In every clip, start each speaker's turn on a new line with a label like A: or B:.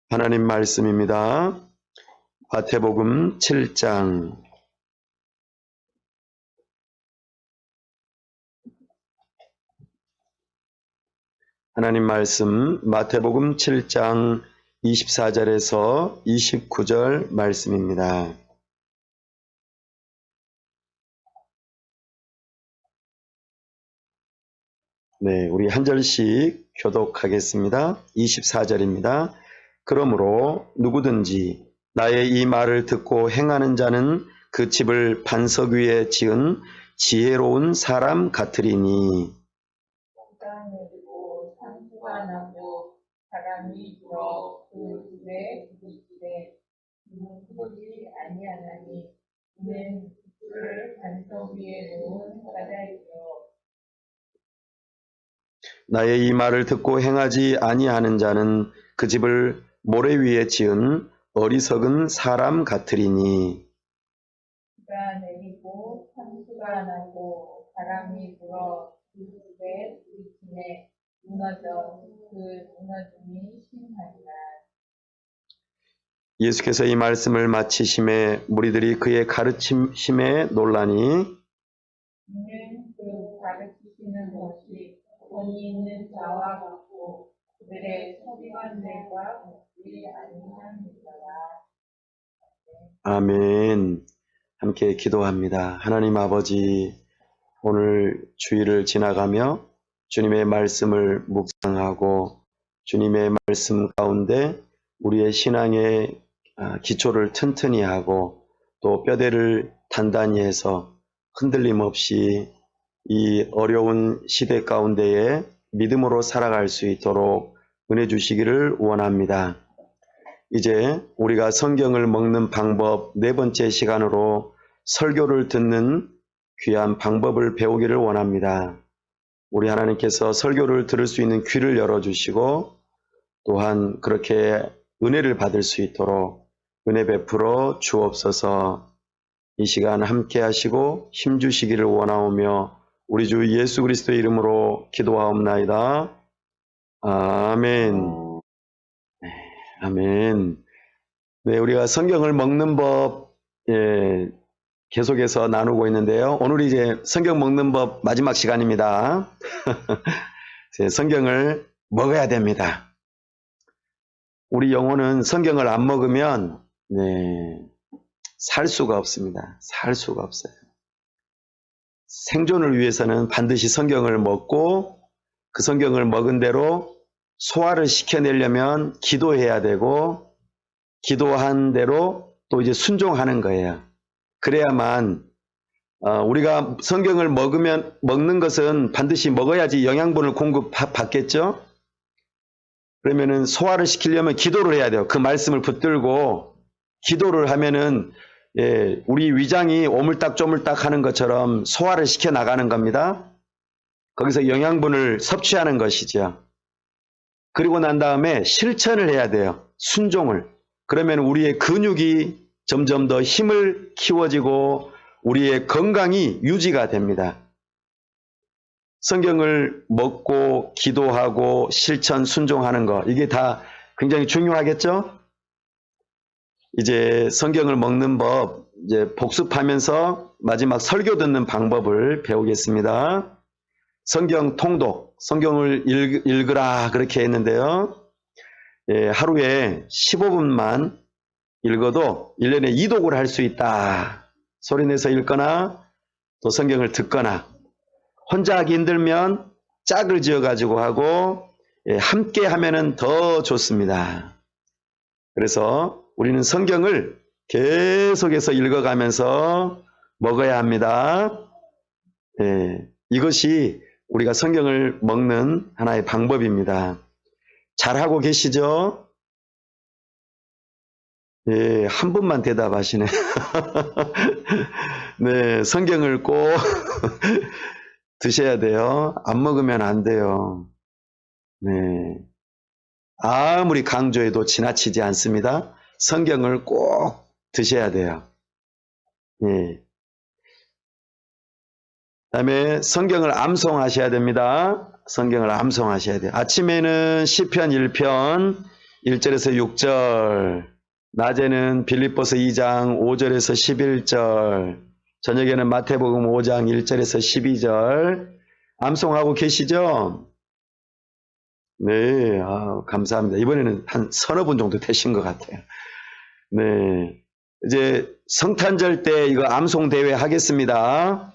A: 하나님 말씀입니다. 마태복음 7장 하나님 말씀 마태복음 7장 24절에서 29절 말씀입니다. 네, 우리 한 절씩 교독하겠습니다. 24절입니다. 그러므로 누구든지 나의 이 말을 듣고 행하는 자는 그 집을 반석 위에 지은 지혜로운 사람 같으리니.
B: 땅 내리고 상수가 나고 바람이 불어 그 집에 부딪히되 이는 그러지 아니하나니 이는 그를 반석 위에 놓은 바다이요.
A: 나의 이 말을 듣고 행하지 아니하는 자는 그 집을 모래 위에 지은 어리석은 사람 같으리니.
B: 비가 내리고 상수가 나고 바람이 불어 그 집에 부딪히매 무너져 그 무너짐이 심하니라.
A: 예수께서 이 말씀을 마치심에 무리들이 그의 가르침심에 놀라니.
B: 이는 그 가르치시는 것이 권위 있는 자와 같고 그들의 서기관들과 같지 아니함이더라.
A: 아멘. 함께 기도합니다. 하나님 아버지, 오늘 주일을 지나가며 주님의 말씀을 묵상하고 주님의 말씀 가운데 우리의 신앙의 기초를 튼튼히 하고 또 뼈대를 단단히 해서 흔들림 없이 이 어려운 시대 가운데에 믿음으로 살아갈 수 있도록 은혜 주시기를 원합니다. 이제 우리가 성경을 먹는 방법 네 번째 시간으로 설교를 듣는 귀한 방법을 배우기를 원합니다. 우리 하나님께서 설교를 들을 수 있는 귀를 열어주시고 또한 그렇게 은혜를 받을 수 있도록 은혜 베풀어 주옵소서. 이 시간 함께 하시고 힘주시기를 원하오며 우리 주 예수 그리스도의 이름으로 기도하옵나이다. 아멘. 아멘. 네, 우리가 성경을 먹는 법 계속해서 나누고 있는데요. 오늘이 이제 성경 먹는 법 마지막 시간입니다. 성경을 먹어야 됩니다. 우리 영혼은 성경을 안 먹으면 살 수가 없습니다. 살 수가 없어요. 생존을 위해서는 반드시 성경을 먹고 그 성경을 먹은 대로 소화를 시켜내려면 기도해야 되고 기도한 대로 또 이제 순종하는 거예요. 그래야만 우리가 성경을 먹는 것은 반드시 먹어야지 영양분을 공급받겠죠. 그러면은 소화를 시키려면 기도를 해야 돼요. 그 말씀을 붙들고 기도를 하면은 우리 위장이 오물딱조물딱 하는 것처럼 소화를 시켜 나가는 겁니다. 거기서 영양분을 섭취하는 것이죠. 그리고 난 다음에 실천을 해야 돼요. 순종을. 그러면 우리의 근육이 점점 더 힘을 키워지고 우리의 건강이 유지가 됩니다. 성경을 먹고 기도하고 실천 순종하는 거 이게 다 굉장히 중요하겠죠? 이제 성경을 먹는 법 이제 복습하면서 마지막 설교 듣는 방법을 배우겠습니다. 성경 통독, 성경을 읽으라 그렇게 했는데요. 하루에 15분만 읽어도 1년에 2독을 할 수 있다. 소리내서 읽거나 또 성경을 듣거나 혼자 하기 힘들면 짝을 지어가지고 하고 함께 하면은 더 좋습니다. 그래서 우리는 성경을 계속해서 읽어가면서 먹어야 합니다. 이것이 우리가 성경을 먹는 하나의 방법입니다. 잘하고 계시죠? 한 분만 대답하시네. 네, 성경을 꼭 드셔야 돼요. 안 먹으면 안 돼요. 네. 아무리 강조해도 지나치지 않습니다. 성경을 꼭 드셔야 돼요. 네. 그다음에 성경을 암송하셔야 됩니다. 성경을 암송하셔야 돼요. 아침에는 시편 1편, 1절에서 6절, 낮에는 빌립보서 2장 5절에서 11절, 저녁에는 마태복음 5장 1절에서 12절. 암송하고 계시죠? 네, 감사합니다. 이번에는 한 서너 분 정도 되신 것 같아요. 네, 이제 성탄절 때 이거 암송 대회 하겠습니다.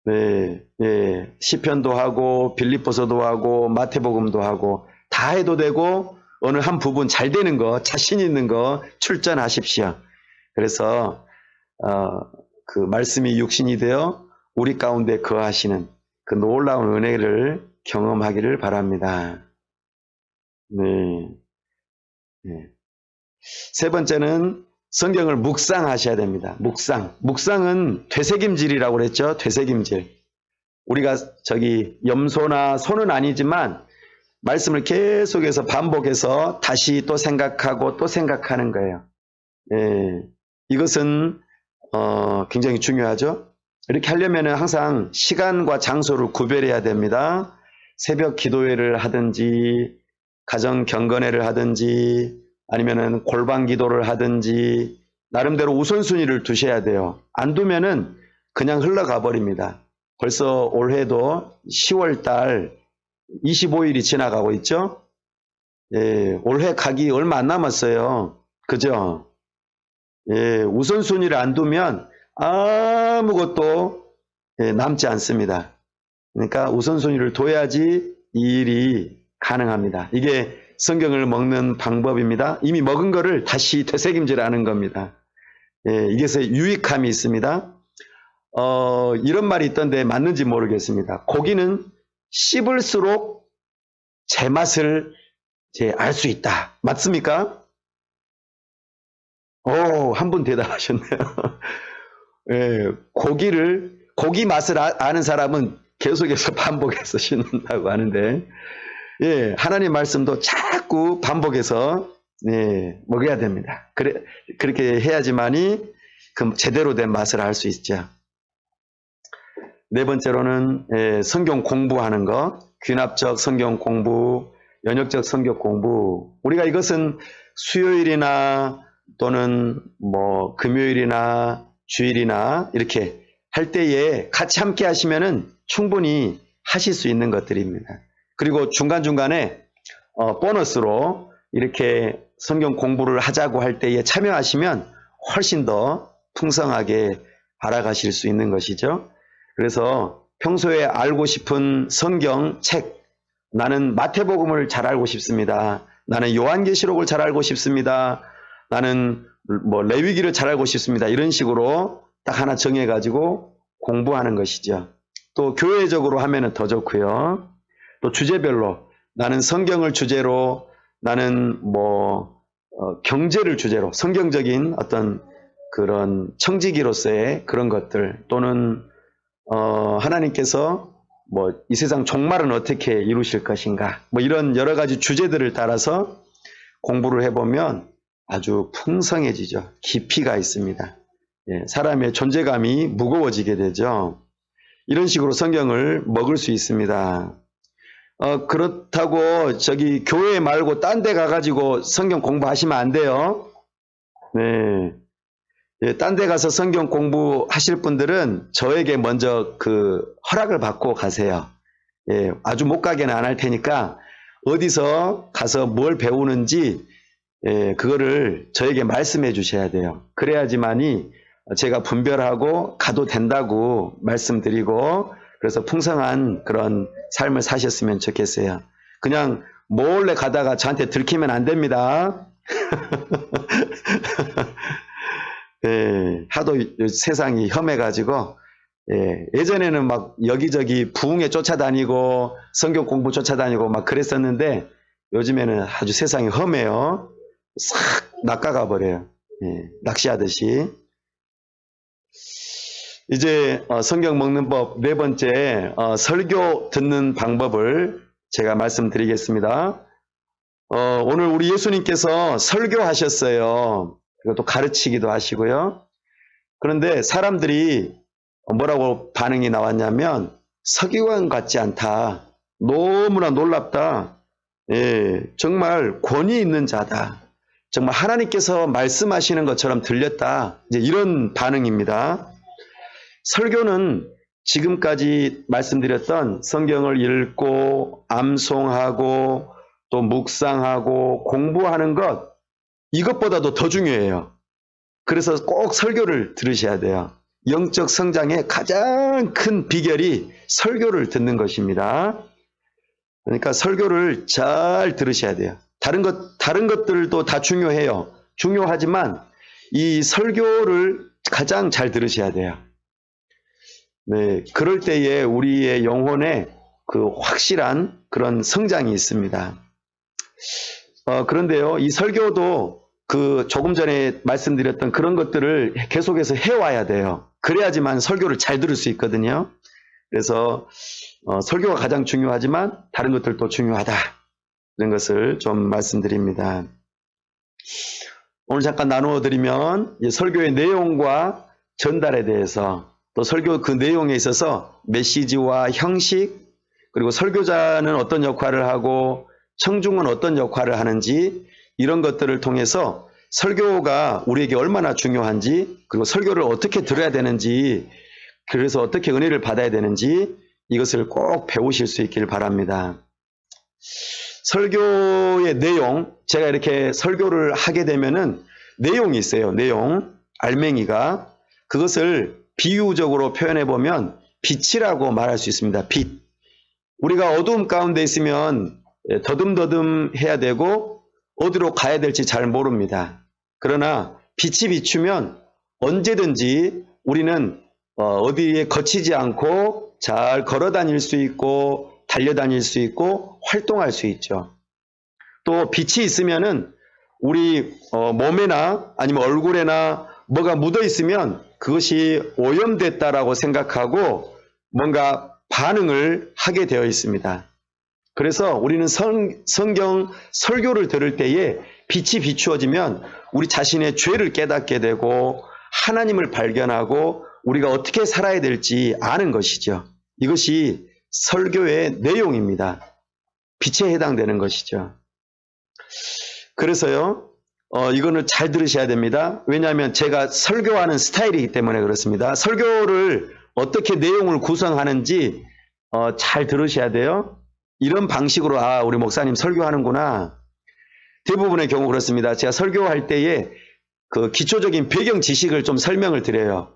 A: 네, 예, 시편도 하고 빌립보서도 하고 마태복음도 하고 다 해도 되고 어느 한 부분 잘 되는 거, 자신 있는 거 출전하십시오. 그래서 그 말씀이 육신이 되어 우리 가운데 거하시는 그 놀라운 은혜를 경험하기를 바랍니다. 네. 네. 세 번째는 성경을 묵상하셔야 됩니다. 묵상은 되새김질이라고 그랬죠. 되새김질. 우리가 염소나 소는 아니지만 말씀을 계속해서 반복해서 다시 또 생각하고 또 생각하는 거예요. 예, 이것은 굉장히 중요하죠. 이렇게 하려면 항상 시간과 장소를 구별해야 됩니다. 새벽 기도회를 하든지 가정 경건회를 하든지 아니면은 골방 기도를 하든지 나름대로 우선순위를 두셔야 돼요. 안 두면은 그냥 흘러가 버립니다. 벌써 올해도 10월 달 25일이 지나가고 있죠. 예, 올해 가기 얼마 안 남았어요. 그죠? 예, 우선순위를 안 두면 아무것도 남지 않습니다. 그러니까 우선순위를 둬야지 이 일이 가능합니다. 이게 성경을 먹는 방법입니다. 이미 먹은 거를 다시 되새김질하는 겁니다. 예, 이게서 유익함이 있습니다. 이런 말이 있던데 맞는지 모르겠습니다. 고기는 씹을수록 제맛을 알 수 있다. 맞습니까? 한 분 대답하셨네요. 예, 고기 맛을 아는 사람은 계속해서 반복해서 씹는다고 하는데, 예, 하나님 말씀도 자꾸 반복해서, 예, 먹어야 됩니다. 그렇게 해야지만이 그 제대로 된 맛을 알 수 있죠. 네 번째로는, 예, 성경 공부하는 것, 귀납적 성경 공부, 연역적 성경 공부. 우리가 이것은 수요일이나 또는 금요일이나 주일이나 이렇게 할 때에 같이 함께 하시면은 충분히 하실 수 있는 것들입니다. 그리고 중간중간에 보너스로 이렇게 성경 공부를 하자고 할 때에 참여하시면 훨씬 더 풍성하게 알아가실 수 있는 것이죠. 그래서 평소에 알고 싶은 성경 책, 나는 마태복음을 잘 알고 싶습니다. 나는 요한계시록을 잘 알고 싶습니다. 나는 레위기를 잘 알고 싶습니다. 이런 식으로 딱 하나 정해가지고 공부하는 것이죠. 또 교회적으로 하면은 더 좋고요. 또 주제별로 나는 성경을 주제로, 나는 경제를 주제로 성경적인 어떤 그런 청지기로서의 그런 것들, 또는 하나님께서 이 세상 종말은 어떻게 이루실 것인가, 이런 여러 가지 주제들을 따라서 공부를 해보면 아주 풍성해지죠. 깊이가 있습니다. 예, 사람의 존재감이 무거워지게 되죠. 이런 식으로 성경을 먹을 수 있습니다. 그렇다고 교회 말고 딴 데 가가지고 성경 공부하시면 안 돼요. 네. 예, 딴 데 가서 성경 공부하실 분들은 저에게 먼저 허락을 받고 가세요. 예, 아주 못 가게는 안 할 테니까 어디서 가서 뭘 배우는지, 예, 그거를 저에게 말씀해 주셔야 돼요. 그래야지만이 제가 분별하고 가도 된다고 말씀드리고, 그래서 풍성한 그런 삶을 사셨으면 좋겠어요. 그냥 몰래 가다가 저한테 들키면 안 됩니다. 예, 하도 세상이 험해가지고, 예, 예전에는 막 여기저기 부흥회 쫓아다니고 성경 공부 쫓아다니고 막 그랬었는데 요즘에는 아주 세상이 험해요. 싹 낚아가 버려요. 예, 낚시하듯이. 이제 성경 먹는 법 네 번째, 설교 듣는 방법을 제가 말씀드리겠습니다. 오늘 우리 예수님께서 설교하셨어요. 그리고 또 가르치기도 하시고요. 그런데 사람들이 뭐라고 반응이 나왔냐면 서기관 같지 않다. 너무나 놀랍다. 예, 정말 권위 있는 자다. 정말 하나님께서 말씀하시는 것처럼 들렸다. 이제 이런 반응입니다. 설교는 지금까지 말씀드렸던 성경을 읽고 암송하고 또 묵상하고 공부하는 것, 이것보다도 더 중요해요. 그래서 꼭 설교를 들으셔야 돼요. 영적 성장의 가장 큰 비결이 설교를 듣는 것입니다. 그러니까 설교를 잘 들으셔야 돼요. 다른 것들도 다 중요해요. 중요하지만 이 설교를 가장 잘 들으셔야 돼요. 네, 그럴 때에 우리의 영혼에 그 확실한 그런 성장이 있습니다. 그런데요, 이 설교도 그 조금 전에 말씀드렸던 그런 것들을 계속해서 해와야 돼요. 그래야지만 설교를 잘 들을 수 있거든요. 그래서 설교가 가장 중요하지만 다른 것들도 중요하다. 이런 것을 좀 말씀드립니다. 오늘 잠깐 나누어 드리면 설교의 내용과 전달에 대해서, 또 설교 그 내용에 있어서 메시지와 형식, 그리고 설교자는 어떤 역할을 하고 청중은 어떤 역할을 하는지, 이런 것들을 통해서 설교가 우리에게 얼마나 중요한지, 그리고 설교를 어떻게 들어야 되는지, 그래서 어떻게 은혜를 받아야 되는지, 이것을 꼭 배우실 수 있기를 바랍니다. 설교의 내용, 제가 이렇게 설교를 하게 되면은 내용이 있어요. 내용, 알맹이가. 그것을 비유적으로 표현해 보면 빛이라고 말할 수 있습니다. 빛. 우리가 어두움 가운데 있으면 더듬더듬 해야 되고 어디로 가야 될지 잘 모릅니다. 그러나 빛이 비추면 언제든지 우리는 어디에 거치지 않고 잘 걸어 다닐 수 있고 달려다닐 수 있고 활동할 수 있죠. 또 빛이 있으면은 우리 몸에나 아니면 얼굴에나 뭐가 묻어 있으면 그것이 오염됐다라고 생각하고 뭔가 반응을 하게 되어 있습니다. 그래서 우리는 성경 설교를 들을 때에 빛이 비추어지면 우리 자신의 죄를 깨닫게 되고 하나님을 발견하고 우리가 어떻게 살아야 될지 아는 것이죠. 이것이 설교의 내용입니다. 빛에 해당되는 것이죠. 그래서요, 이거는 잘 들으셔야 됩니다. 왜냐하면 제가 설교하는 스타일이기 때문에 그렇습니다. 설교를 어떻게 내용을 구성하는지 잘 들으셔야 돼요. 이런 방식으로 우리 목사님 설교하는구나. 대부분의 경우 그렇습니다. 제가 설교할 때에 그 기초적인 배경 지식을 좀 설명을 드려요.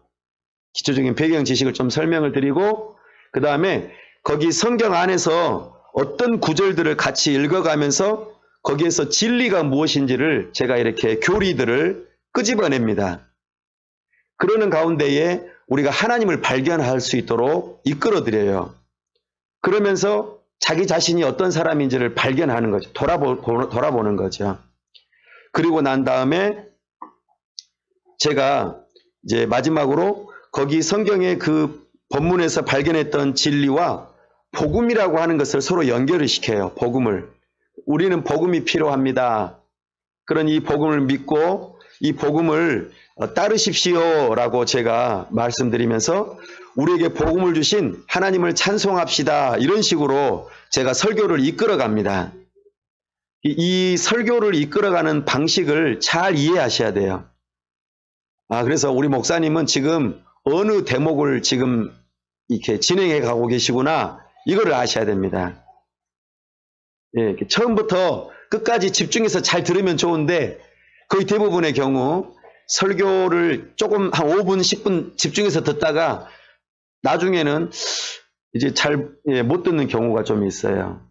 A: 기초적인 배경 지식을 좀 설명을 드리고 그 다음에 거기 성경 안에서 어떤 구절들을 같이 읽어가면서 거기에서 진리가 무엇인지를 제가 이렇게 교리들을 끄집어냅니다. 그러는 가운데에 우리가 하나님을 발견할 수 있도록 이끌어드려요. 그러면서 자기 자신이 어떤 사람인지를 발견하는 거죠. 돌아보는 거죠. 그리고 난 다음에 제가 이제 마지막으로 거기 성경의 그 본문에서 발견했던 진리와 복음이라고 하는 것을 서로 연결을 시켜요. 복음을. 우리는 복음이 필요합니다. 그런 이 복음을 믿고 이 복음을 따르십시오라고 제가 말씀드리면서 우리에게 복음을 주신 하나님을 찬송합시다. 이런 식으로 제가 설교를 이끌어갑니다. 이 설교를 이끌어가는 방식을 잘 이해하셔야 돼요. 그래서 우리 목사님은 지금 어느 대목을 지금 이렇게 진행해 가고 계시구나. 이거를 아셔야 됩니다. 예, 처음부터 끝까지 집중해서 잘 들으면 좋은데 거의 대부분의 경우 설교를 조금 한 5분, 10분 집중해서 듣다가 나중에는 이제 잘 못 듣는 경우가 좀 있어요.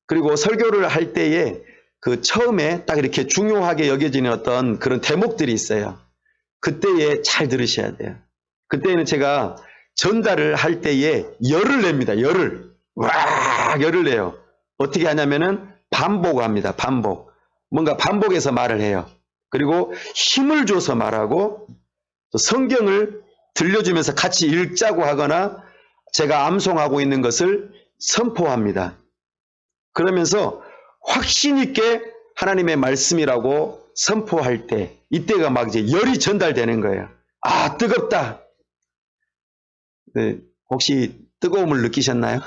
A: 그리고 설교를 할 때에 그 처음에 딱 이렇게 중요하게 여겨지는 어떤 그런 대목들이 있어요. 그때에 잘 들으셔야 돼요. 그때는 제가 전달을 할 때에 열을 냅니다. 열을. 열을 내요. 어떻게 하냐면은 반복합니다. 반복. 뭔가 반복해서 말을 해요. 그리고 힘을 줘서 말하고 또 성경을 들려주면서 같이 읽자고 하거나 제가 암송하고 있는 것을 선포합니다. 그러면서 확신 있게 하나님의 말씀이라고 선포할 때 이때가 막 이제 열이 전달되는 거예요. 뜨겁다. 네, 혹시 뜨거움을 느끼셨나요?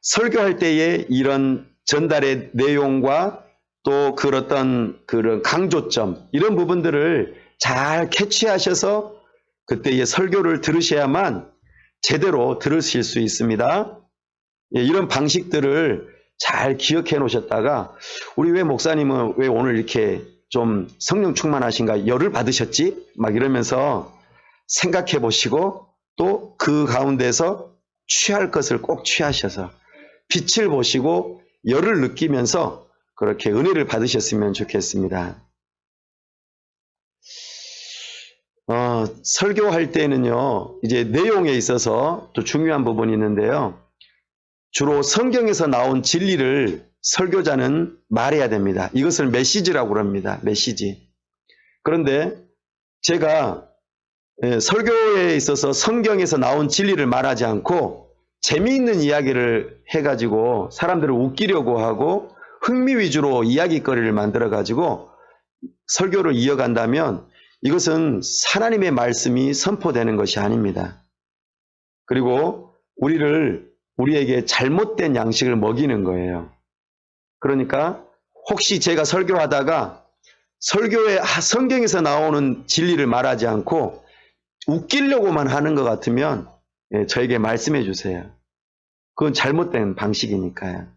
A: 설교할 때에 이런 전달의 내용과 또 그런 강조점, 이런 부분들을 잘 캐치하셔서 그때의 설교를 들으셔야만 제대로 들으실 수 있습니다. 예, 이런 방식들을 잘 기억해 놓으셨다가 우리 왜 목사님은 왜 오늘 이렇게 좀 성령 충만하신가, 열을 받으셨지? 막 이러면서 생각해 보시고 또 그 가운데서 취할 것을 꼭 취하셔서 빛을 보시고 열을 느끼면서 그렇게 은혜를 받으셨으면 좋겠습니다. 설교할 때는요, 이제 내용에 있어서 또 중요한 부분이 있는데요. 주로 성경에서 나온 진리를 설교자는 말해야 됩니다. 이것을 메시지라고 합니다. 메시지. 그런데 제가 설교에 있어서 성경에서 나온 진리를 말하지 않고 재미있는 이야기를 해가지고 사람들을 웃기려고 하고 흥미 위주로 이야기거리를 만들어가지고 설교를 이어간다면 이것은 하나님의 말씀이 선포되는 것이 아닙니다. 그리고 우리에게 잘못된 양식을 먹이는 거예요. 그러니까 혹시 제가 설교하다가 성경에서 나오는 진리를 말하지 않고 웃기려고만 하는 것 같으면 저에게 말씀해 주세요. 그건 잘못된 방식이니까요.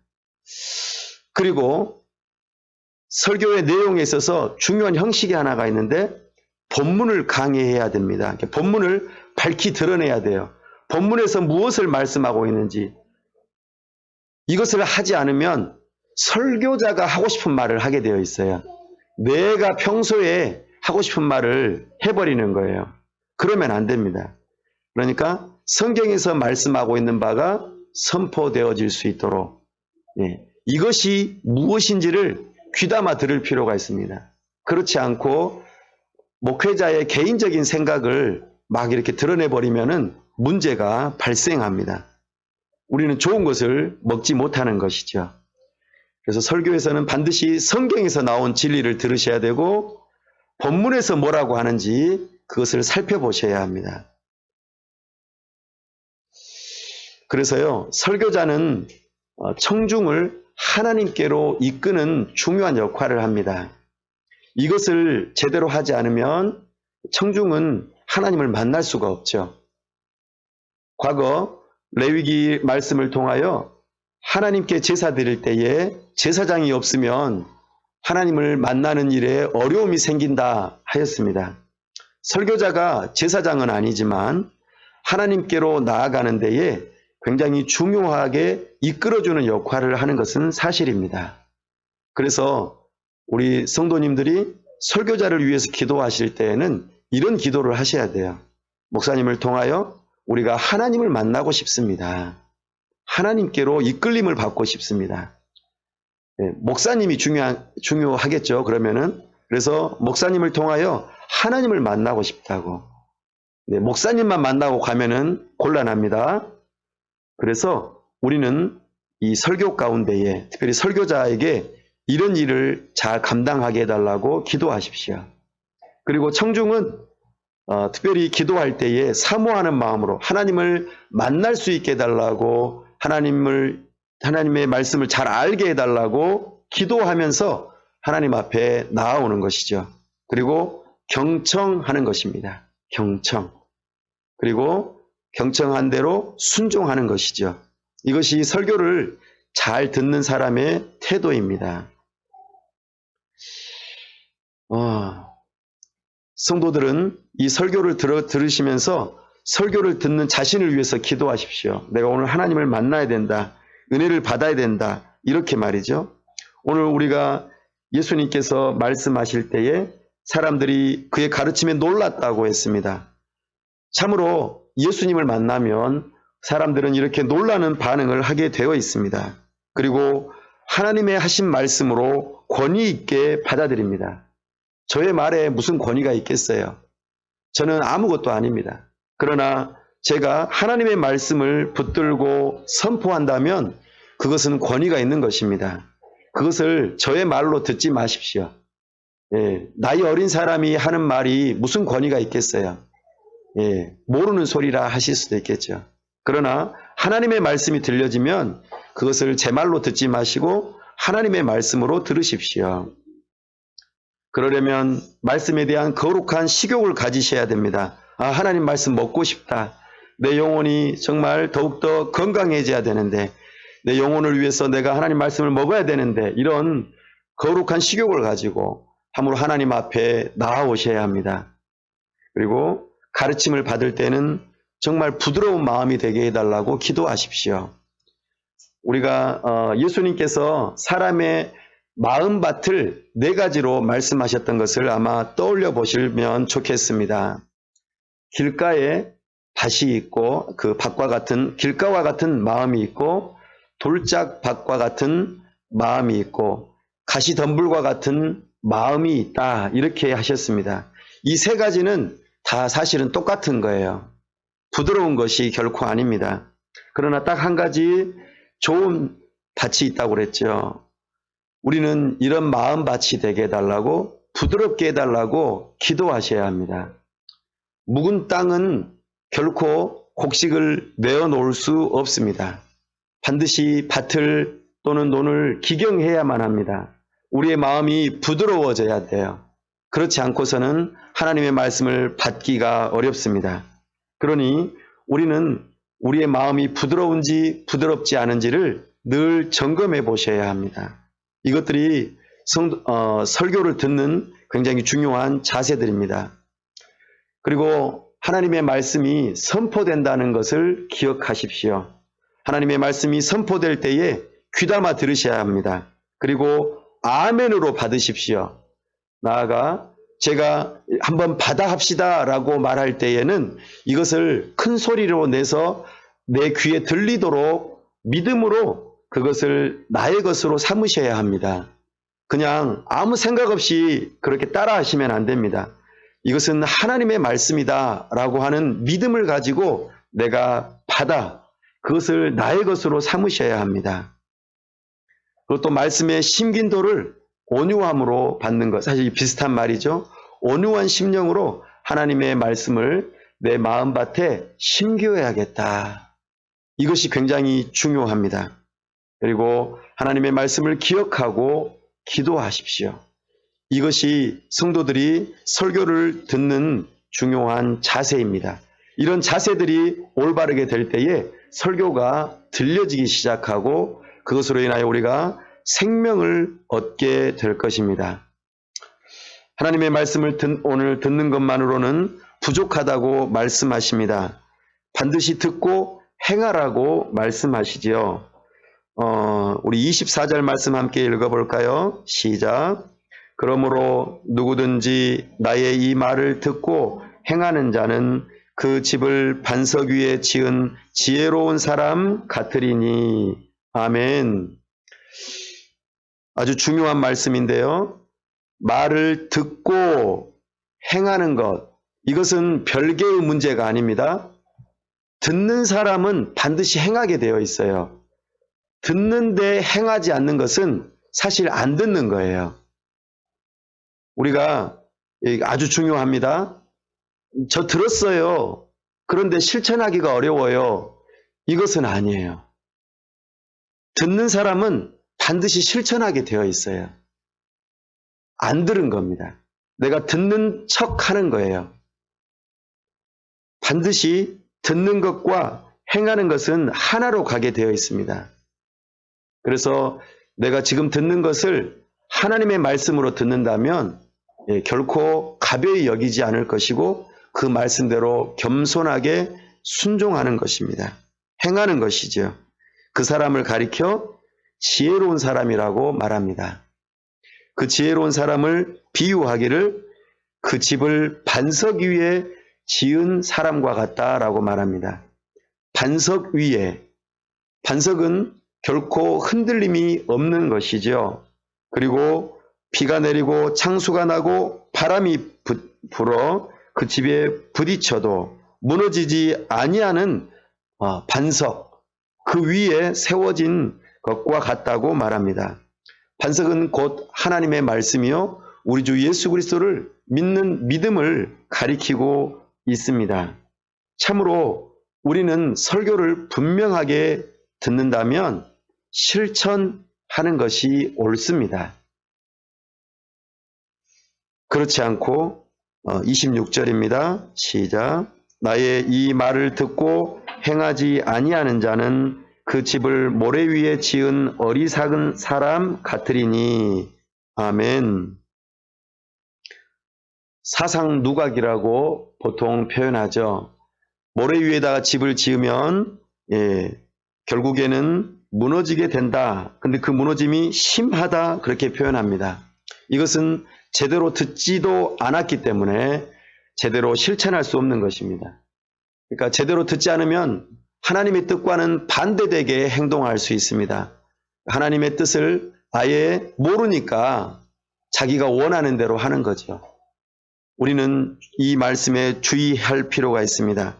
A: 그리고 설교의 내용에 있어서 중요한 형식이 하나가 있는데 본문을 강의해야 됩니다. 본문을 밝히 드러내야 돼요. 본문에서 무엇을 말씀하고 있는지. 이것을 하지 않으면 설교자가 하고 싶은 말을 하게 되어 있어요. 내가 평소에 하고 싶은 말을 해버리는 거예요. 그러면 안 됩니다. 그러니까 성경에서 말씀하고 있는 바가 선포되어질 수 있도록 이것이 무엇인지를 귀담아 들을 필요가 있습니다. 그렇지 않고 목회자의 개인적인 생각을 막 이렇게 드러내버리면은 문제가 발생합니다. 우리는 좋은 것을 먹지 못하는 것이죠. 그래서 설교에서는 반드시 성경에서 나온 진리를 들으셔야 되고 본문에서 뭐라고 하는지 그것을 살펴보셔야 합니다. 그래서요, 설교자는 청중을 하나님께로 이끄는 중요한 역할을 합니다. 이것을 제대로 하지 않으면 청중은 하나님을 만날 수가 없죠. 과거 레위기 말씀을 통하여 하나님께 제사 드릴 때에 제사장이 없으면 하나님을 만나는 일에 어려움이 생긴다 하였습니다. 설교자가 제사장은 아니지만 하나님께로 나아가는 데에 굉장히 중요하게 이끌어주는 역할을 하는 것은 사실입니다. 그래서 우리 성도님들이 설교자를 위해서 기도하실 때에는 이런 기도를 하셔야 돼요. 목사님을 통하여 우리가 하나님을 만나고 싶습니다. 하나님께로 이끌림을 받고 싶습니다. 목사님이 중요하겠죠. 그래서 목사님을 통하여 하나님을 만나고 싶다고. 목사님만 만나고 가면은 곤란합니다. 그래서 우리는 이 설교 가운데에 특별히 설교자에게 이런 일을 잘 감당하게 해달라고 기도하십시오. 그리고 청중은 특별히 기도할 때에 사모하는 마음으로 하나님을 만날 수 있게 해달라고 하나님의 말씀을 잘 알게 해달라고 기도하면서 하나님 앞에 나아오는 것이죠. 그리고 경청하는 것입니다. 경청. 그리고 경청한 대로 순종하는 것이죠. 이것이 설교를 잘 듣는 사람의 태도입니다. 성도들은 이 설교를 들으시면서 설교를 듣는 자신을 위해서 기도하십시오. 내가 오늘 하나님을 만나야 된다. 은혜를 받아야 된다. 이렇게 말이죠. 오늘 우리가 예수님께서 말씀하실 때에 사람들이 그의 가르침에 놀랐다고 했습니다. 참으로 예수님을 만나면 사람들은 이렇게 놀라는 반응을 하게 되어 있습니다. 그리고 하나님의 하신 말씀으로 권위 있게 받아들입니다. 저의 말에 무슨 권위가 있겠어요? 저는 아무것도 아닙니다. 그러나 제가 하나님의 말씀을 붙들고 선포한다면 그것은 권위가 있는 것입니다. 그것을 저의 말로 듣지 마십시오. 나이 어린 사람이 하는 말이 무슨 권위가 있겠어요? 모르는 소리라 하실 수도 있겠죠. 그러나 하나님의 말씀이 들려지면 그것을 제 말로 듣지 마시고 하나님의 말씀으로 들으십시오. 그러려면 말씀에 대한 거룩한 식욕을 가지셔야 됩니다. 아, 하나님 말씀 먹고 싶다. 내 영혼이 정말 더욱더 건강해져야 되는데, 내 영혼을 위해서 내가 하나님 말씀을 먹어야 되는데, 이런 거룩한 식욕을 가지고 함으로 하나님 앞에 나아오셔야 합니다. 그리고 가르침을 받을 때는 정말 부드러운 마음이 되게 해달라고 기도하십시오. 우리가 예수님께서 사람의 마음밭을 4가지로 말씀하셨던 것을 아마 떠올려 보시면 좋겠습니다. 길가에 밭이 있고 그 밭과 같은 길가와 같은 마음이 있고 돌짝밭과 같은 마음이 있고 가시덤불과 같은 마음이 있다, 이렇게 하셨습니다. 이 3가지는 다 사실은 똑같은 거예요. 부드러운 것이 결코 아닙니다. 그러나 딱 한 가지 좋은 밭이 있다고 그랬죠. 우리는 이런 마음밭이 되게 해달라고, 부드럽게 해달라고 기도하셔야 합니다. 묵은 땅은 결코 곡식을 내어놓을 수 없습니다. 반드시 밭을 또는 논을 기경해야만 합니다. 우리의 마음이 부드러워져야 돼요. 그렇지 않고서는 하나님의 말씀을 받기가 어렵습니다. 그러니 우리는 우리의 마음이 부드러운지 부드럽지 않은지를 늘 점검해 보셔야 합니다. 이것들이 설교를 듣는 굉장히 중요한 자세들입니다. 그리고 하나님의 말씀이 선포된다는 것을 기억하십시오. 하나님의 말씀이 선포될 때에 귀담아 들으셔야 합니다. 그리고 아멘으로 받으십시오. 나아가 제가 한번 받아 합시다 라고 말할 때에는 이것을 큰 소리로 내서 내 귀에 들리도록 믿음으로 그것을 나의 것으로 삼으셔야 합니다. 그냥 아무 생각 없이 그렇게 따라 하시면 안 됩니다. 이것은 하나님의 말씀이다 라고 하는 믿음을 가지고 내가 받아 그것을 나의 것으로 삼으셔야 합니다. 그리고 또 말씀의 심긴도를 온유함으로 받는 것, 사실 비슷한 말이죠. 온유한 심령으로 하나님의 말씀을 내 마음밭에 심겨야겠다. 이것이 굉장히 중요합니다. 그리고 하나님의 말씀을 기억하고 기도하십시오. 이것이 성도들이 설교를 듣는 중요한 자세입니다. 이런 자세들이 올바르게 될 때에 설교가 들려지기 시작하고 그것으로 인하여 우리가 생명을 얻게 될 것입니다. 하나님의 말씀을 오늘 듣는 것만으로는 부족하다고 말씀하십니다. 반드시 듣고 행하라고 말씀하시지요. 우리 24절 말씀 함께 읽어볼까요? 시작. 그러므로 누구든지 나의 이 말을 듣고 행하는 자는 그 집을 반석 위에 지은 지혜로운 사람 같으리니. 아멘. 아주 중요한 말씀인데요. 말을 듣고 행하는 것, 이것은 별개의 문제가 아닙니다. 듣는 사람은 반드시 행하게 되어 있어요. 듣는데 행하지 않는 것은 사실 안 듣는 거예요. 우리가 아주 중요합니다. 저 들었어요. 그런데 실천하기가 어려워요. 이것은 아니에요. 듣는 사람은 반드시 실천하게 되어 있어요. 안 들은 겁니다. 내가 듣는 척 하는 거예요. 반드시 듣는 것과 행하는 것은 하나로 가게 되어 있습니다. 그래서 내가 지금 듣는 것을 하나님의 말씀으로 듣는다면 결코 가벼이 여기지 않을 것이고 그 말씀대로 겸손하게 순종하는 것입니다. 행하는 것이죠. 그 사람을 가리켜 지혜로운 사람이라고 말합니다. 그 지혜로운 사람을 비유하기를 그 집을 반석 위에 지은 사람과 같다라고 말합니다. 반석 위에, 반석은 결코 흔들림이 없는 것이죠. 그리고 비가 내리고 창수가 나고 바람이 불어 그 집에 부딪혀도 무너지지 아니하는 반석, 그 위에 세워진 것과 같다고 말합니다. 반석은 곧 하나님의 말씀이요 우리 주 예수 그리스도를 믿는 믿음을 가리키고 있습니다. 참으로 우리는 설교를 분명하게 듣는다면 실천하는 것이 옳습니다. 그렇지 않고 26절입니다. 시작. 나의 이 말을 듣고 행하지 아니하는 자는 그 집을 모래 위에 지은 어리석은 사람 같으리니. 아멘. 사상 누각이라고 보통 표현하죠. 모래 위에다가 집을 지으면 결국에는 무너지게 된다. 근데 그 무너짐이 심하다 그렇게 표현합니다. 이것은 제대로 듣지도 않았기 때문에 제대로 실천할 수 없는 것입니다. 그러니까 제대로 듣지 않으면 하나님의 뜻과는 반대되게 행동할 수 있습니다. 하나님의 뜻을 아예 모르니까 자기가 원하는 대로 하는 거죠. 우리는 이 말씀에 주의할 필요가 있습니다.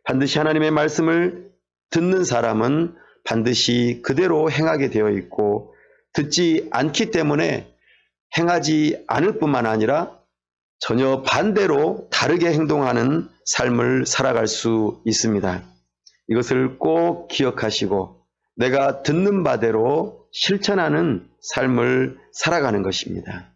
A: 반드시 하나님의 말씀을 듣는 사람은 반드시 그대로 행하게 되어 있고, 듣지 않기 때문에 행하지 않을 뿐만 아니라 전혀 반대로 다르게 행동하는 삶을 살아갈 수 있습니다. 이것을 꼭 기억하시고 내가 듣는 바대로 실천하는 삶을 살아가는 것입니다.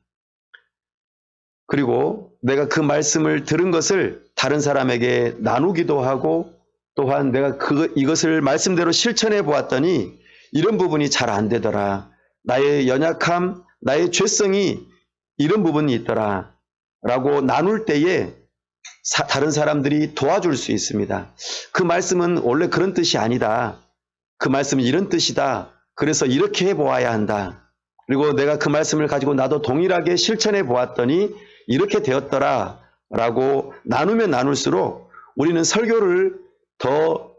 A: 그리고 내가 그 말씀을 들은 것을 다른 사람에게 나누기도 하고, 또한 내가 이것을 말씀대로 실천해 보았더니 이런 부분이 잘 안 되더라. 나의 연약함, 나의 죄성이 이런 부분이 있더라. 라고 나눌 때에 다른 사람들이 도와줄 수 있습니다. 그 말씀은 원래 그런 뜻이 아니다. 그 말씀은 이런 뜻이다. 그래서 이렇게 해보아야 한다. 그리고 내가 그 말씀을 가지고 나도 동일하게 실천해 보았더니 이렇게 되었더라. 라고 나누면 나눌수록 우리는 설교를 더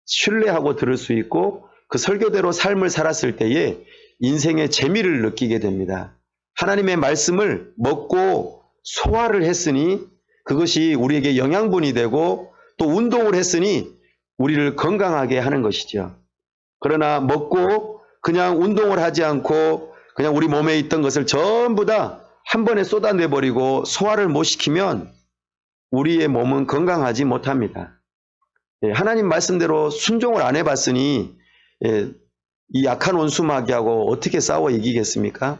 A: 신뢰하고 들을 수 있고, 그 설교대로 삶을 살았을 때에 인생의 재미를 느끼게 됩니다. 하나님의 말씀을 먹고 소화를 했으니 그것이 우리에게 영양분이 되고, 또 운동을 했으니 우리를 건강하게 하는 것이죠. 그러나 먹고 그냥 운동을 하지 않고 그냥 우리 몸에 있던 것을 전부 다 한 번에 쏟아내버리고 소화를 못 시키면 우리의 몸은 건강하지 못합니다. 하나님 말씀대로 순종을 안 해봤으니 이 약한 원수마귀하고 어떻게 싸워 이기겠습니까?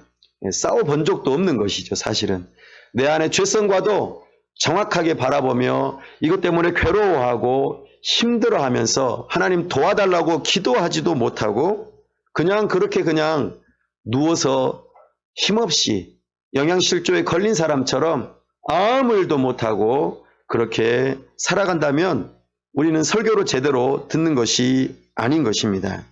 A: 싸워본 적도 없는 것이죠. 사실은 내 안의 죄성과도 정확하게 바라보며 이것 때문에 괴로워하고 힘들어하면서 하나님 도와달라고 기도하지도 못하고 그냥 누워서 힘없이 영양실조에 걸린 사람처럼 아무 일도 못하고 그렇게 살아간다면 우리는 설교로 제대로 듣는 것이 아닌 것입니다.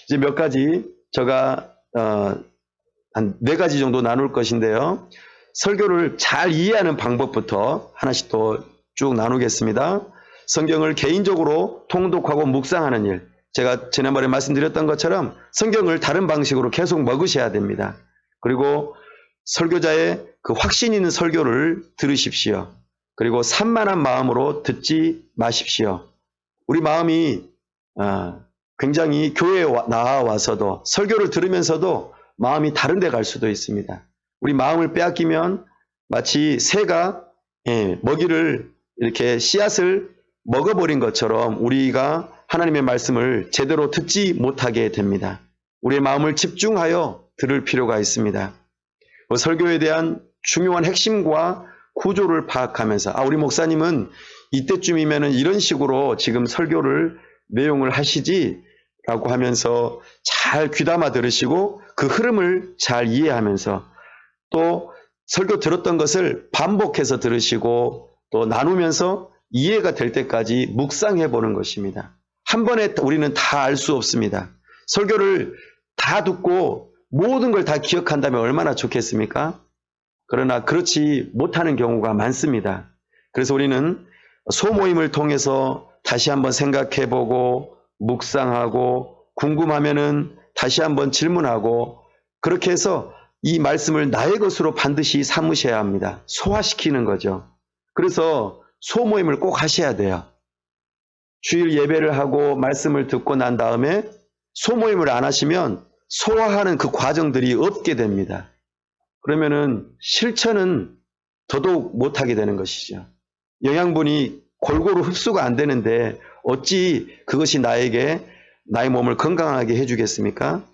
A: 이제 몇 가지 제가 한 4가지 정도 나눌 것인데요. 설교를 잘 이해하는 방법부터 하나씩 또 쭉 나누겠습니다. 성경을 개인적으로 통독하고 묵상하는 일. 제가 지난번에 말씀드렸던 것처럼 성경을 다른 방식으로 계속 먹으셔야 됩니다. 그리고 설교자의 그 확신 있는 설교를 들으십시오. 그리고 산만한 마음으로 듣지 마십시오. 우리 마음이 굉장히 교회에 나와서도 설교를 들으면서도 마음이 다른 데 갈 수도 있습니다. 우리 마음을 빼앗기면 마치 새가 먹이를 이렇게 씨앗을 먹어버린 것처럼 우리가 하나님의 말씀을 제대로 듣지 못하게 됩니다. 우리의 마음을 집중하여 들을 필요가 있습니다. 설교에 대한 중요한 핵심과 구조를 파악하면서 우리 목사님은 이때쯤이면 이런 식으로 지금 설교를 내용을 하시지 라고 하면서 잘 귀담아 들으시고 그 흐름을 잘 이해하면서 또 설교 들었던 것을 반복해서 들으시고 또 나누면서 이해가 될 때까지 묵상해 보는 것입니다. 한 번에 우리는 다 알 수 없습니다. 설교를 다 듣고 모든 걸 다 기억한다면 얼마나 좋겠습니까? 그러나 그렇지 못하는 경우가 많습니다. 그래서 우리는 소모임을 통해서 다시 한번 생각해 보고 묵상하고 궁금하면은 다시 한번 질문하고 그렇게 해서 이 말씀을 나의 것으로 반드시 삼으셔야 합니다. 소화시키는 거죠. 그래서 소모임을 꼭 하셔야 돼요. 주일 예배를 하고 말씀을 듣고 난 다음에 소모임을 안 하시면 소화하는 그 과정들이 없게 됩니다. 그러면은 실천은 더더욱 못하게 되는 것이죠. 영양분이 골고루 흡수가 안 되는데 어찌 그것이 나에게 나의 몸을 건강하게 해주겠습니까?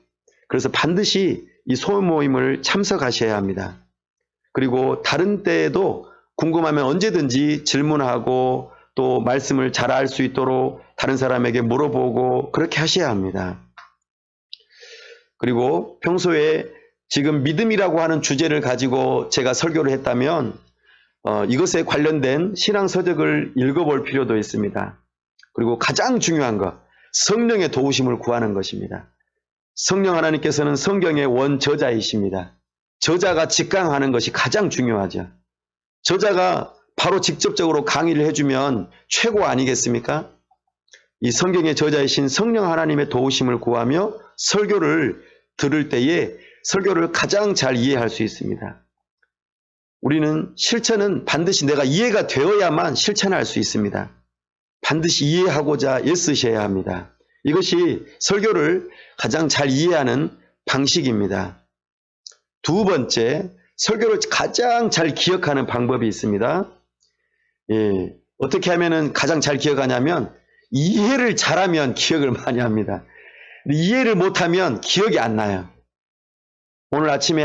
A: 그래서 반드시 이 소모임을 참석하셔야 합니다. 그리고 다른 때에도 궁금하면 언제든지 질문하고 또 말씀을 잘 알 수 있도록 다른 사람에게 물어보고 그렇게 하셔야 합니다. 그리고 평소에 지금 믿음이라고 하는 주제를 가지고 제가 설교를 했다면 이것에 관련된 신앙 서적을 읽어볼 필요도 있습니다. 그리고 가장 중요한 것, 성령의 도우심을 구하는 것입니다. 성령 하나님께서는 성경의 원저자이십니다. 저자가 직강하는 것이 가장 중요하죠. 저자가 바로 직접적으로 강의를 해주면 최고 아니겠습니까? 이 성경의 저자이신 성령 하나님의 도우심을 구하며 설교를 들을 때에 설교를 가장 잘 이해할 수 있습니다. 우리는 실천은 반드시 내가 이해가 되어야만 실천할 수 있습니다. 반드시 이해하고자 애쓰셔야 합니다. 이것이 설교를 가장 잘 이해하는 방식입니다. 두 번째, 설교를 가장 잘 기억하는 방법이 있습니다. 어떻게 하면 가장 잘 기억하냐면 이해를 잘하면 기억을 많이 합니다. 이해를 못하면 기억이 안 나요. 오늘 아침에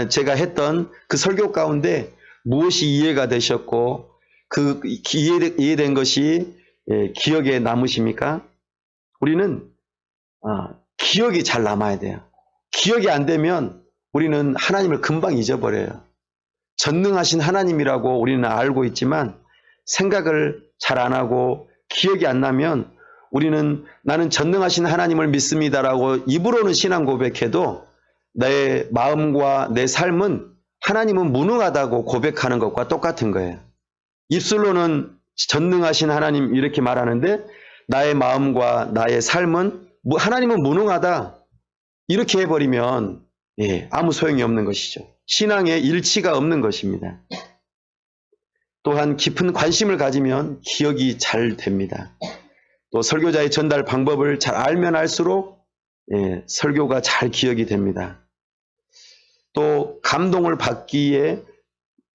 A: 제가 했던 그 설교 가운데 무엇이 이해가 되셨고 그 이해된 것이 기억에 남으십니까? 우리는 기억이 잘 남아야 돼요. 기억이 안 되면 우리는 하나님을 금방 잊어버려요. 전능하신 하나님이라고 우리는 알고 있지만 생각을 잘 안 하고 기억이 안 나면 우리는 나는 전능하신 하나님을 믿습니다라고 입으로는 신앙 고백해도 내 마음과 내 삶은 하나님은 무능하다고 고백하는 것과 똑같은 거예요. 입술로는 전능하신 하나님 이렇게 말하는데 나의 마음과 나의 삶은 하나님은 무능하다 이렇게 해버리면 아무 소용이 없는 것이죠. 신앙에 일치가 없는 것입니다. 또한 깊은 관심을 가지면 기억이 잘 됩니다. 또 설교자의 전달 방법을 잘 알면 알수록 설교가 잘 기억이 됩니다. 또 감동을 받기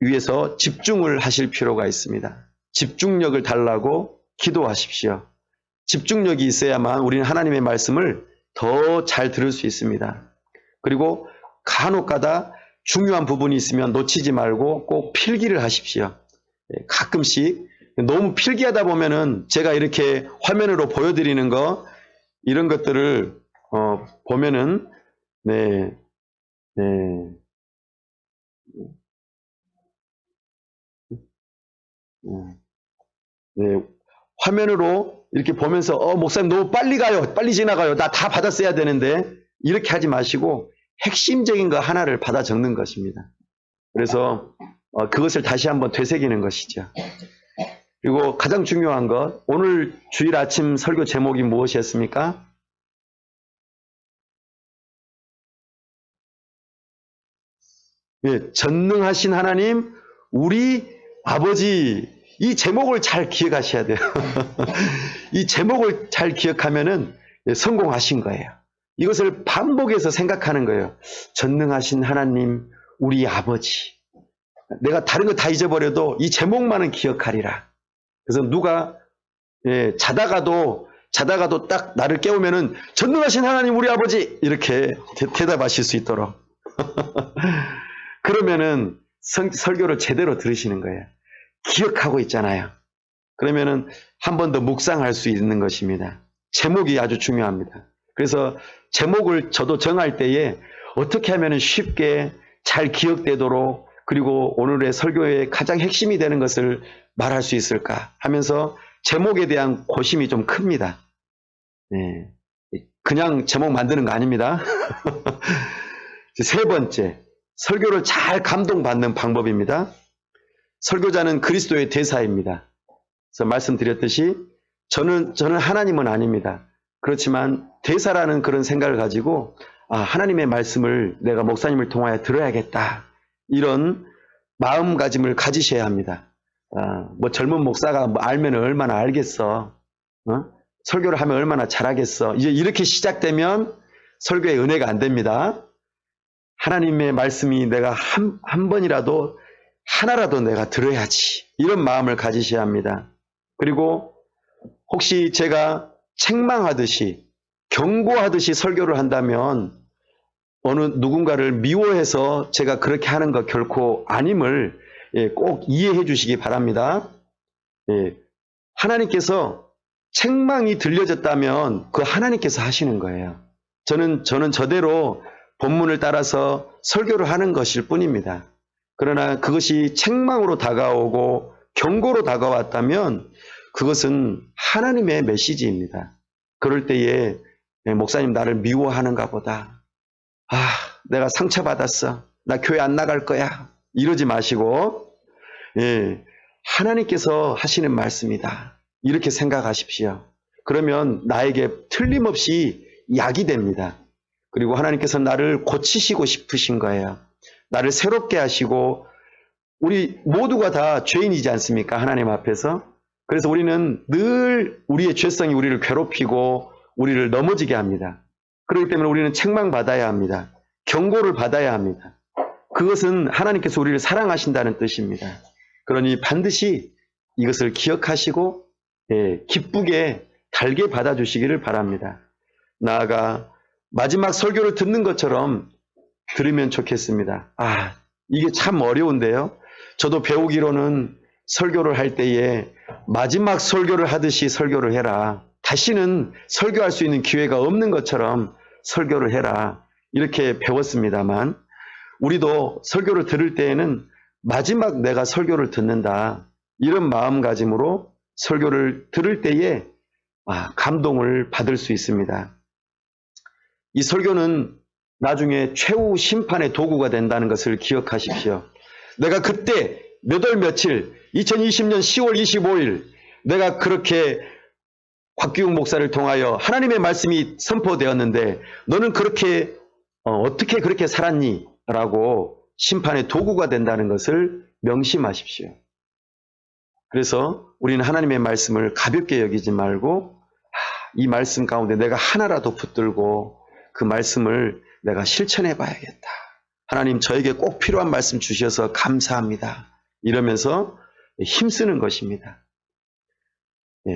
A: 위해서 집중을 하실 필요가 있습니다. 집중력을 달라고 기도하십시오. 집중력이 있어야만 우리는 하나님의 말씀을 더 잘 들을 수 있습니다. 그리고 간혹가다 중요한 부분이 있으면 놓치지 말고 꼭 필기를 하십시오. 가끔씩 너무 필기하다 보면은 제가 이렇게 화면으로 보여드리는 거 이런 것들을 보면은 화면으로 이렇게 보면서 목사님 너무 빨리 가요. 빨리 지나가요. 나 다 받아 써야 되는데 이렇게 하지 마시고 핵심적인 거 하나를 받아 적는 것입니다. 그래서 그것을 다시 한번 되새기는 것이죠. 그리고 가장 중요한 것, 오늘 주일 아침 설교 제목이 무엇이었습니까? 전능하신 하나님, 우리 아버지. 이 제목을 잘 기억하셔야 돼요. 이 제목을 잘 기억하면은 성공하신 거예요. 이것을 반복해서 생각하는 거예요. 전능하신 하나님, 우리 아버지. 내가 다른 거 다 잊어버려도 이 제목만은 기억하리라. 그래서 누가 자다가도 딱 나를 깨우면은 전능하신 하나님, 우리 아버지 이렇게 대답하실 수 있도록. 그러면은 설교를 제대로 들으시는 거예요. 기억하고 있잖아요. 그러면은 한 번 더 묵상할 수 있는 것입니다. 제목이 아주 중요합니다. 그래서 제목을 저도 정할 때에 어떻게 하면 쉽게 잘 기억되도록 그리고 오늘의 설교의 가장 핵심이 되는 것을 말할 수 있을까 하면서 제목에 대한 고심이 좀 큽니다. 그냥 제목 만드는 거 아닙니다. 세 번째, 설교를 잘 감동받는 방법입니다. 설교자는 그리스도의 대사입니다. 그래서 말씀드렸듯이 저는 하나님은 아닙니다. 그렇지만 대사라는 그런 생각을 가지고 하나님의 말씀을 내가 목사님을 통하여 들어야겠다. 이런 마음가짐을 가지셔야 합니다. 젊은 목사가 알면 얼마나 알겠어. 설교를 하면 얼마나 잘하겠어. 이제 이렇게 시작되면 설교의 은혜가 안 됩니다. 하나님의 말씀이 내가 한 번이라도 하나라도 내가 들어야지. 이런 마음을 가지셔야 합니다. 그리고 혹시 제가 책망하듯이 경고하듯이 설교를 한다면 어느 누군가를 미워해서 제가 그렇게 하는 거 결코 아님을 꼭 이해해 주시기 바랍니다. 하나님께서 책망이 들려졌다면 그 하나님께서 하시는 거예요. 저는 저대로 본문을 따라서 설교를 하는 것일 뿐입니다. 그러나 그것이 책망으로 다가오고 경고로 다가왔다면 그것은 하나님의 메시지입니다. 그럴 때에 목사님 나를 미워하는가 보다. 내가 상처받았어. 나 교회 안 나갈 거야. 이러지 마시고 하나님께서 하시는 말씀이다. 이렇게 생각하십시오. 그러면 나에게 틀림없이 약이 됩니다. 그리고 하나님께서 나를 고치시고 싶으신 거예요. 나를 새롭게 하시고 우리 모두가 다 죄인이지 않습니까? 하나님 앞에서. 그래서 우리는 늘 우리의 죄성이 우리를 괴롭히고 우리를 넘어지게 합니다. 그렇기 때문에 우리는 책망받아야 합니다. 경고를 받아야 합니다. 그것은 하나님께서 우리를 사랑하신다는 뜻입니다. 그러니 반드시 이것을 기억하시고 기쁘게 달게 받아주시기를 바랍니다. 나아가 마지막 설교를 듣는 것처럼 들으면 좋겠습니다. 이게 참 어려운데요. 저도 배우기로는 설교를 할 때에 마지막 설교를 하듯이 설교를 해라. 다시는 설교할 수 있는 기회가 없는 것처럼 설교를 해라. 이렇게 배웠습니다만 우리도 설교를 들을 때에는 마지막 내가 설교를 듣는다. 이런 마음가짐으로 설교를 들을 때에 감동을 받을 수 있습니다. 이 설교는 나중에 최후 심판의 도구가 된다는 것을 기억하십시오. 내가 그때 몇 월 며칠 2020년 10월 25일 내가 그렇게 곽기웅 목사를 통하여 하나님의 말씀이 선포되었는데 너는 그렇게 어떻게 그렇게 살았니? 라고 심판의 도구가 된다는 것을 명심하십시오. 그래서 우리는 하나님의 말씀을 가볍게 여기지 말고 이 말씀 가운데 내가 하나라도 붙들고 그 말씀을 내가 실천해 봐야겠다. 하나님 저에게 꼭 필요한 말씀 주셔서 감사합니다. 이러면서 힘쓰는 것입니다.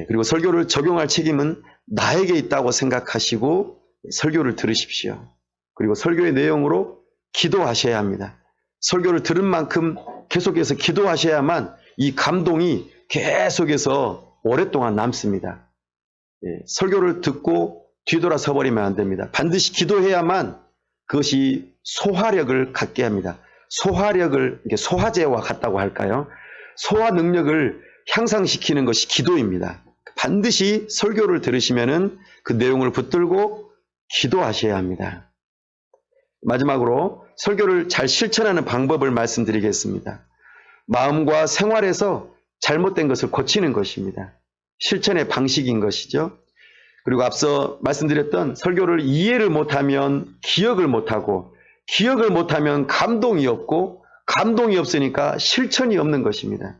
A: 그리고 설교를 적용할 책임은 나에게 있다고 생각하시고 설교를 들으십시오. 그리고 설교의 내용으로 기도하셔야 합니다. 설교를 들은 만큼 계속해서 기도하셔야만 이 감동이 계속해서 오랫동안 남습니다. 설교를 듣고 뒤돌아서 버리면 안 됩니다. 반드시 기도해야만 그것이 소화력을 갖게 합니다. 소화력을 소화제와 같다고 할까요? 소화 능력을 향상시키는 것이 기도입니다. 반드시 설교를 들으시면은 그 내용을 붙들고 기도하셔야 합니다. 마지막으로 설교를 잘 실천하는 방법을 말씀드리겠습니다. 마음과 생활에서 잘못된 것을 고치는 것입니다. 실천의 방식인 것이죠. 그리고 앞서 말씀드렸던 설교를 이해를 못하면 기억을 못하고 기억을 못하면 감동이 없고 감동이 없으니까 실천이 없는 것입니다.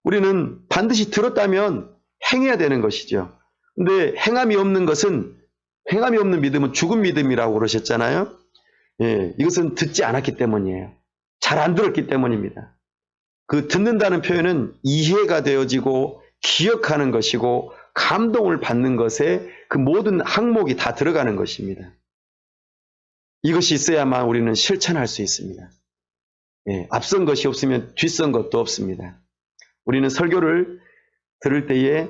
A: 우리는 반드시 들었다면 행해야 되는 것이죠. 근데 행함이 없는 것은 행함이 없는 믿음은 죽은 믿음이라고 그러셨잖아요. 이것은 듣지 않았기 때문이에요. 잘 안 들었기 때문입니다. 그 듣는다는 표현은 이해가 되어지고 기억하는 것이고 감동을 받는 것에 그 모든 항목이 다 들어가는 것입니다. 이것이 있어야만 우리는 실천할 수 있습니다. 앞선 것이 없으면 뒷선 것도 없습니다. 우리는 설교를 들을 때에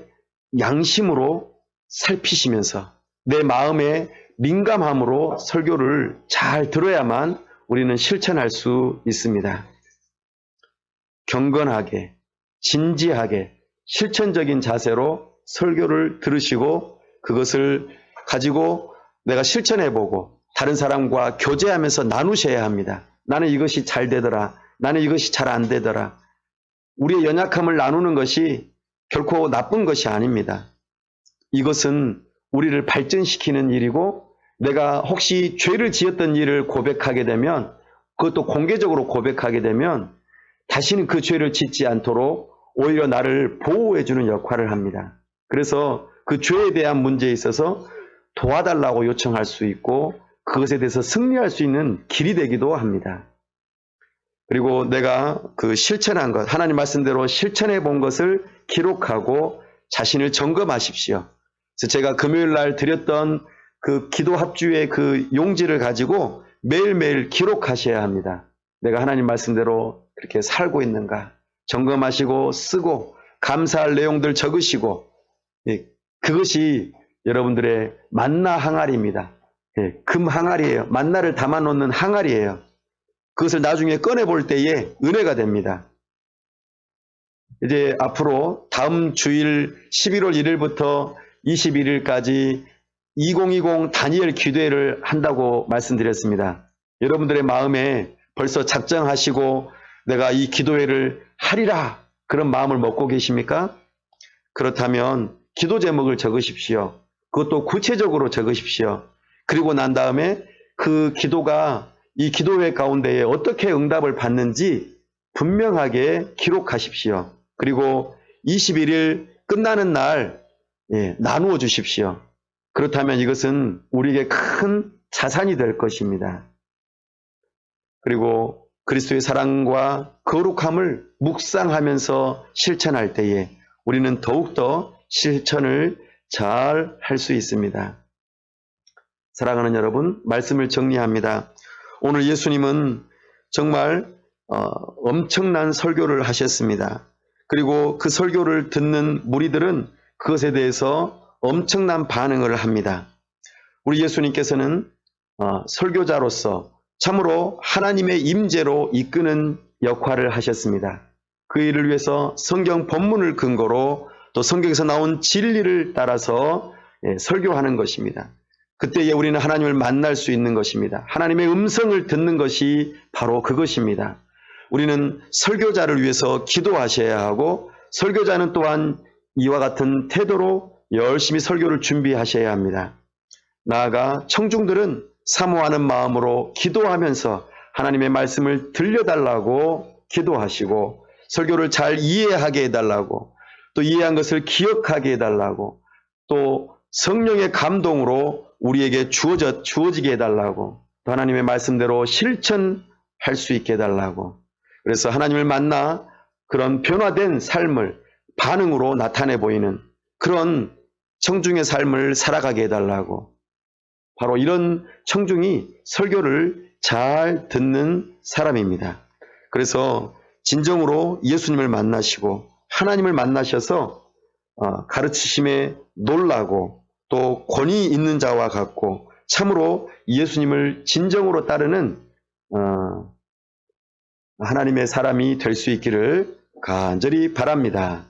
A: 양심으로 살피시면서 내 마음의 민감함으로 설교를 잘 들어야만 우리는 실천할 수 있습니다. 경건하게, 진지하게, 실천적인 자세로 설교를 들으시고 그것을 가지고 내가 실천해보고 다른 사람과 교제하면서 나누셔야 합니다. 나는 이것이 잘 되더라. 나는 이것이 잘 안 되더라. 우리의 연약함을 나누는 것이 결코 나쁜 것이 아닙니다. 이것은 우리를 발전시키는 일이고 내가 혹시 죄를 지었던 일을 고백하게 되면 그것도 공개적으로 고백하게 되면 다시는 그 죄를 짓지 않도록 오히려 나를 보호해주는 역할을 합니다. 그래서 그 죄에 대한 문제에 있어서 도와달라고 요청할 수 있고 그것에 대해서 승리할 수 있는 길이 되기도 합니다. 그리고 내가 그 실천한 것, 하나님 말씀대로 실천해 본 것을 기록하고 자신을 점검하십시오. 그래서 제가 금요일 날 드렸던 그 기도 합주의 그 용지를 가지고 매일매일 기록하셔야 합니다. 내가 하나님 말씀대로 그렇게 살고 있는가 점검하시고 쓰고 감사할 내용들 적으시고, 예, 그것이 여러분들의 만나 항아리입니다. 예, 금 항아리예요. 만나를 담아놓는 항아리예요. 그것을 나중에 꺼내볼 때에 은혜가 됩니다. 이제 앞으로 다음 주일 11월 1일부터 21일까지 2020 다니엘 기도회를 한다고 말씀드렸습니다. 여러분들의 마음에 벌써 작정하시고 내가 이 기도회를 하리라 그런 마음을 먹고 계십니까? 그렇다면 기도 제목을 적으십시오. 그것도 구체적으로 적으십시오. 그리고 난 다음에 그 기도가 이 기도회 가운데에 어떻게 응답을 받는지 분명하게 기록하십시오. 그리고 21일 끝나는 날 나누어 주십시오. 그렇다면 이것은 우리에게 큰 자산이 될 것입니다. 그리고 그리스도의 사랑과 거룩함을 묵상하면서 실천할 때에 우리는 더욱더 실천을 잘 할 수 있습니다. 사랑하는 여러분, 말씀을 정리합니다. 오늘 예수님은 정말 엄청난 설교를 하셨습니다. 그리고 그 설교를 듣는 무리들은 그것에 대해서 엄청난 반응을 합니다. 우리 예수님께서는 설교자로서 참으로 하나님의 임재로 이끄는 역할을 하셨습니다. 그 일을 위해서 성경 본문을 근거로 또 성경에서 나온 진리를 따라서 설교하는 것입니다. 그때에 우리는 하나님을 만날 수 있는 것입니다. 하나님의 음성을 듣는 것이 바로 그것입니다. 우리는 설교자를 위해서 기도하셔야 하고 설교자는 또한 이와 같은 태도로 열심히 설교를 준비하셔야 합니다. 나아가 청중들은 사모하는 마음으로 기도하면서 하나님의 말씀을 들려달라고 기도하시고 설교를 잘 이해하게 해달라고 또 이해한 것을 기억하게 해달라고 또 성령의 감동으로 우리에게 주어지게 해달라고 또 하나님의 말씀대로 실천할 수 있게 해달라고 그래서 하나님을 만나 그런 변화된 삶을 반응으로 나타내 보이는 그런 청중의 삶을 살아가게 해달라고 바로 이런 청중이 설교를 잘 듣는 사람입니다. 그래서 진정으로 예수님을 만나시고 하나님을 만나셔서 가르치심에 놀라고 또 권위 있는 자와 같고 참으로 예수님을 진정으로 따르는 하나님의 사람이 될 수 있기를 간절히 바랍니다.